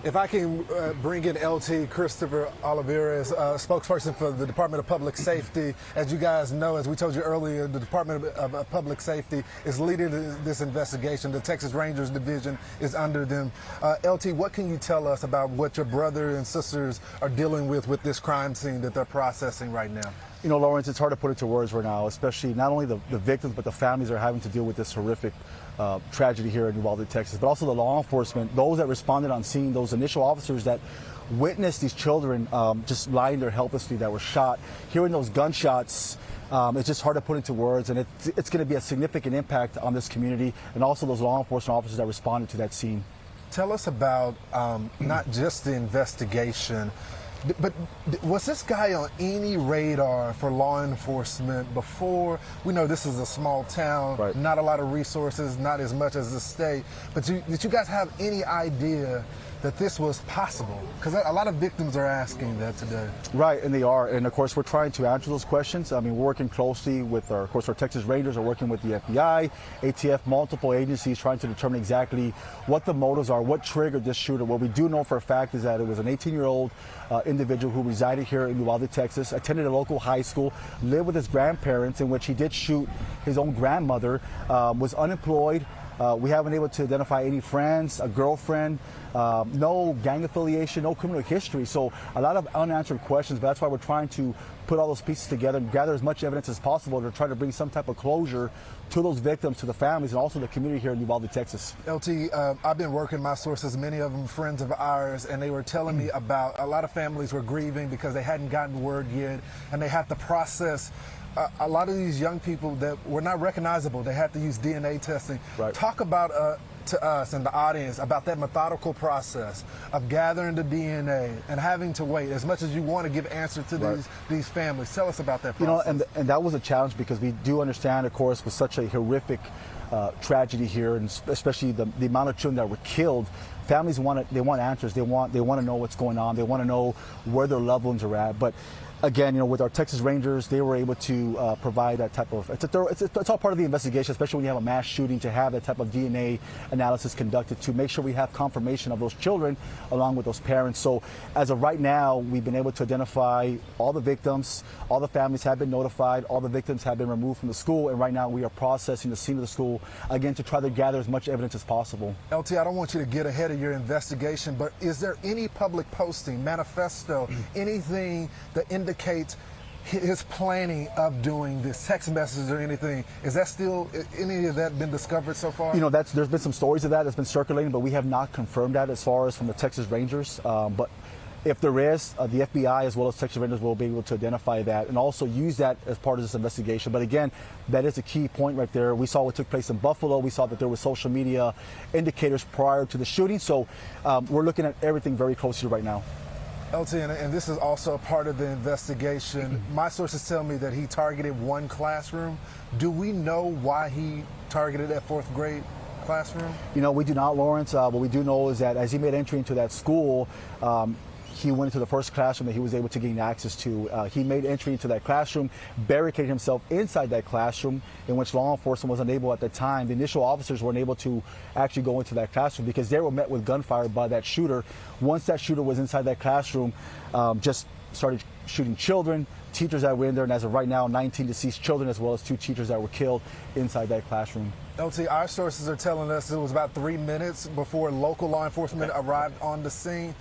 If I can bring in LT Christopher Olivarez, spokesperson for the Department of Public Safety. As you guys know, as we told you earlier, the Department of Public Safety is leading this investigation. The Texas Rangers Division is under them. LT, what can you tell us about what your brother and sisters are dealing with this crime scene that they're processing right now? You know, Lawrence, it's hard to put into words right now, especially not only the victims, but the families are having to deal with this horrific tragedy here in Uvalde, Texas, but also the law enforcement, those that responded on scene, those initial officers that witnessed these children just lying there helplessly that were shot. Hearing those gunshots, it's just hard to put into words, and it's going to be a significant impact on this community and also those law enforcement officers that responded to that scene. Tell us about not just the investigation, but was this guy on any radar for law enforcement before? We know this is a small town, right. Not a lot of resources, not as much as the state. But did you guys have any idea that this was possible? Because a lot of victims are asking that today. Right, and they are. And of course, we're trying to answer those questions. I mean, we're working closely with our Texas Rangers are working with the FBI, ATF, multiple agencies trying to determine exactly what the motives are, what triggered this shooter. What we do know for a fact is that it was an 18-year-old individual who resided here in Uvalde, Texas, attended a local high school, lived with his grandparents, in which he did shoot his own grandmother, was unemployed. We haven't been able to identify any friends, a girlfriend, no gang affiliation, no criminal history. So a lot of unanswered questions, but that's why we're trying to put all those pieces together and gather as much evidence as possible to try to bring some type of closure to those victims, to the families, and also the community here in Uvalde, Texas. LT, I've been working my sources, many of them friends of ours, and they were telling me about a lot of families were grieving because they hadn't gotten word yet, and they had to process a lot of these young people that were not recognizable. They had to use DNA testing. Right. Talk about to us and the audience about that methodical process of gathering the DNA and having to wait as much as you want to give answer to right. these families. Tell us about that process. You know, and that was a challenge because we do understand, of course, with such a horrific tragedy here, and especially the amount of children that were killed. Families want answers. They want to know what's going on. They want to know where their loved ones are at. But again, you know, with our Texas Rangers, they were able to provide that type of, it's all part of the investigation, especially when you have a mass shooting, to have that type of DNA analysis conducted to make sure we have confirmation of those children along with those parents. So as of right now, we've been able to identify all the victims, all the families have been notified, all the victims have been removed from the school, and right now we are processing the scene of the school, again, to try to gather as much evidence as possible. LT, I don't want you to get ahead of your investigation, but is there any public posting, manifesto, anything that indicates his planning of doing this, text messages or anything? Is that still, any of that been discovered so far? You know, there's been some stories of that that's been circulating, but we have not confirmed that as far as from the Texas Rangers. But if there is, the FBI as well as Texas Rangers will be able to identify that and also use that as part of this investigation. But again, that is a key point right there. We saw what took place in Buffalo. We saw that there were social media indicators prior to the shooting. So we're looking at everything very closely right now. LT, and this is also a part of the investigation. My sources tell me that he targeted one classroom. Do we know why he targeted that fourth grade classroom? You know, we do not, Lawrence. What we do know is that as he made entry into that school, he went into the first classroom that he was able to gain access to. He made entry into that classroom, barricaded himself inside that classroom, in which law enforcement was unable at the time. The initial officers weren't able to actually go into that classroom because they were met with gunfire by that shooter. Once that shooter was inside that classroom, just started shooting children, teachers that were in there, and as of right now, 19 deceased children as well as 2 teachers that were killed inside that classroom. LT, our sources are telling us it was about 3 minutes before local law enforcement arrived on the scene.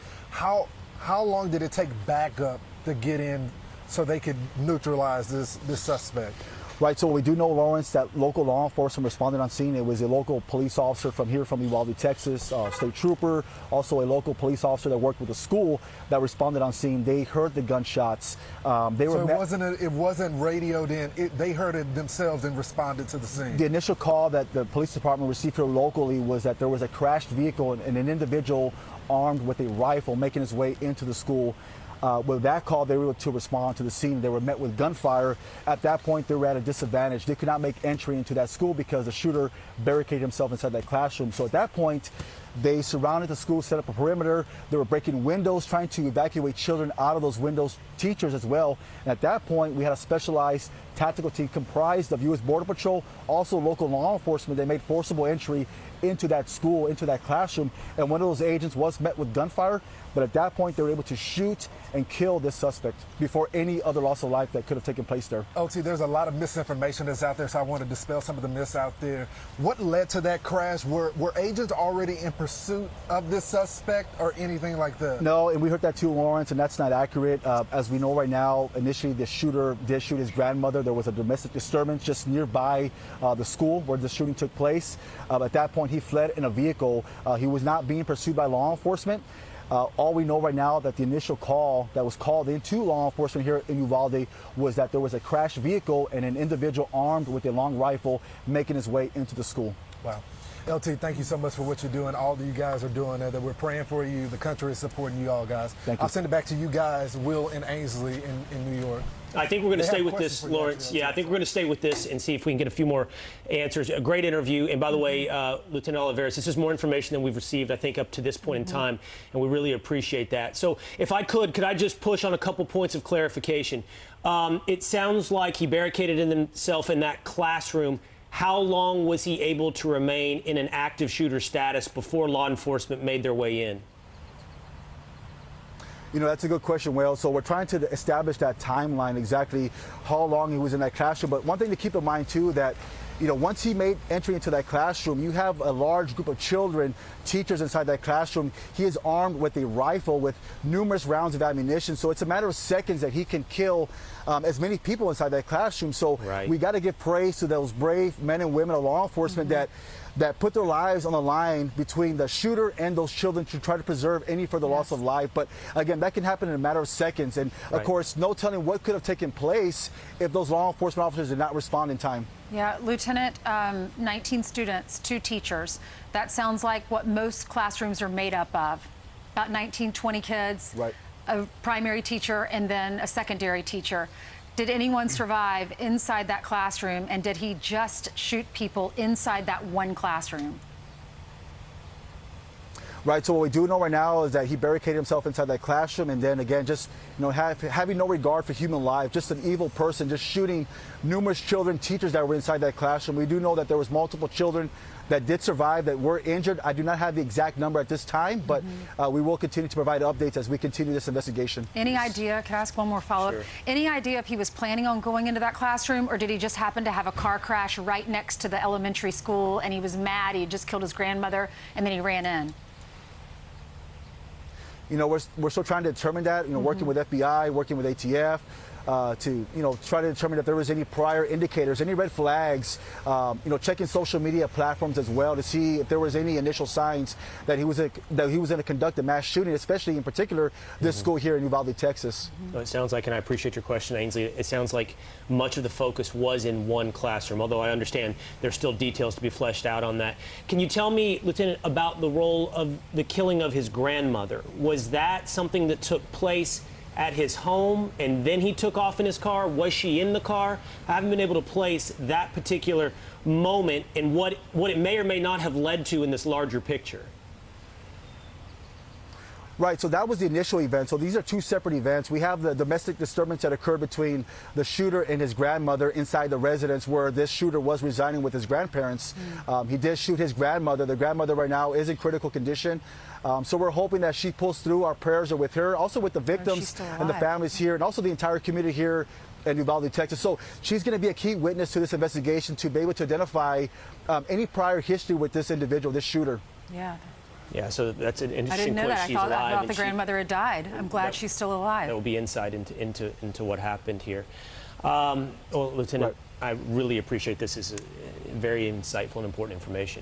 How long did it take backup to get in so they could neutralize this suspect? Right, so we do know, Lawrence, that local law enforcement responded on scene. It was a local police officer from Uvalde, Texas, state trooper, also a local police officer that worked with the school that responded on scene. They heard the gunshots. It wasn't radioed in. They heard it themselves and responded to the scene. The initial call that the police department received here locally was that there was a crashed vehicle and an individual armed with a rifle making his way into the school. With that call, they were able to respond to the scene. They were met with gunfire. At that point, they were at a disadvantage. They could not make entry into that school because the shooter barricaded himself inside that classroom. So at that point, they surrounded the school, set up a perimeter. They were breaking windows, trying to evacuate children out of those windows, teachers as well. And at that point, we had a specialized tactical team comprised of U.S. Border Patrol, also local law enforcement. They made forcible entry into that school, into that classroom, and one of those agents was met with gunfire, but at that point they were able to shoot and kill this suspect before any other loss of life that could have taken place there. OT, there's a lot of misinformation that's out there, so I want to dispel some of the myths out there. What led to that crash? Were agents already in pursuit of this suspect or anything like that? No, and we heard that too, Lawrence, and that's not accurate. As we know right now, initially the shooter did shoot his grandmother. There was a domestic disturbance just nearby the school where the shooting took place. At that point, he fled in a vehicle. He was not being pursued by law enforcement. All we know right now that the initial call that was called into law enforcement here in Uvalde was that there was a crashed vehicle and an individual armed with a long rifle making his way into the school. Wow. LT, thank you so much for what you're doing, all that you guys are doing, that we're praying for you. The country is supporting you all, guys. Thank you. I'll send it back to you guys, Will and Ainsley in New York. I think we're going to stay with this, Lawrence. Yeah, I think we're going to stay with this and see if we can get a few more answers. A great interview. And by the way, Lieutenant Olivarez, this is more information than we've received, I think, up to this point in time. And we really appreciate that. So if I could I just push on a couple points of clarification? It sounds like he barricaded himself in that classroom. How long was he able to remain in an active shooter status before law enforcement made their way in? You know, that's a good question, Will. So we're trying to establish that timeline, exactly how long he was in that classroom. But one thing to keep in mind, too, that, you know, once he made entry into that classroom, you have a large group of children, teachers inside that classroom. He is armed with a rifle with numerous rounds of ammunition. So it's a matter of seconds that he can kill as many people inside that classroom. So we got to give praise to those brave men and women of law enforcement that put their lives on the line between the shooter and those children to try to preserve any further loss of life. But again, that can happen in a matter of seconds. And of course, no telling what could have taken place if those law enforcement officers did not respond in time. Yeah, Lieutenant, 19 students, 2 teachers. That sounds like what most classrooms are made up of. About 19, 20 kids, a primary teacher, and then a secondary teacher. Did anyone survive inside that classroom, and did he just shoot people inside that one classroom? Right, so what we do know right now is that he barricaded himself inside that classroom, and then again, just, you know, having no regard for human life, just an evil person, just shooting numerous children, teachers that were inside that classroom. We do know that there was multiple children that did survive, that were injured. I do not have the exact number at this time, but we will continue to provide updates as we continue this investigation. Any idea, can I ask one more follow-up? Sure. Any idea if he was planning on going into that classroom, or did he just happen to have a car crash right next to the elementary school and he was mad, he had just killed his grandmother, and then he ran in? You know, we're still trying to determine that, you know, working with FBI, working with ATF, to, you know, try to determine if there was any prior indicators, any red flags, you know, checking social media platforms as well to see if there was any initial signs that he was going to conduct a mass shooting, especially in particular this school here in Uvalde, Texas. Well, it sounds like, and I appreciate your question, Ainsley, it sounds like much of the focus was in one classroom, although I understand there's still details to be fleshed out on that. Can you tell me, Lieutenant, about the role of the killing of his grandmother? Was that something that took place at his home and then he took off in his car? Was she in the car? I haven't been able to place that particular moment and what it may or may not have led to in this larger picture. Right, so that was the initial event. So these are 2 separate events. We have the domestic disturbance that occurred between the shooter and his grandmother inside the residence where this shooter was residing with his grandparents. He did shoot his grandmother. The grandmother right now is in critical condition. So we're hoping that she pulls through. Our prayers are with her, also with the victims and the families here, and also the entire community here in Uvalde, Texas. So she's going to be a key witness to this investigation to be able to identify any prior history with this individual, this shooter. Yeah, so that's an interesting I didn't know point. that. She's I alive, thought the grandmother had died. I'm glad she's still alive. That will be insight into what happened here. Well, Lieutenant, I really appreciate this. This is very insightful and important information.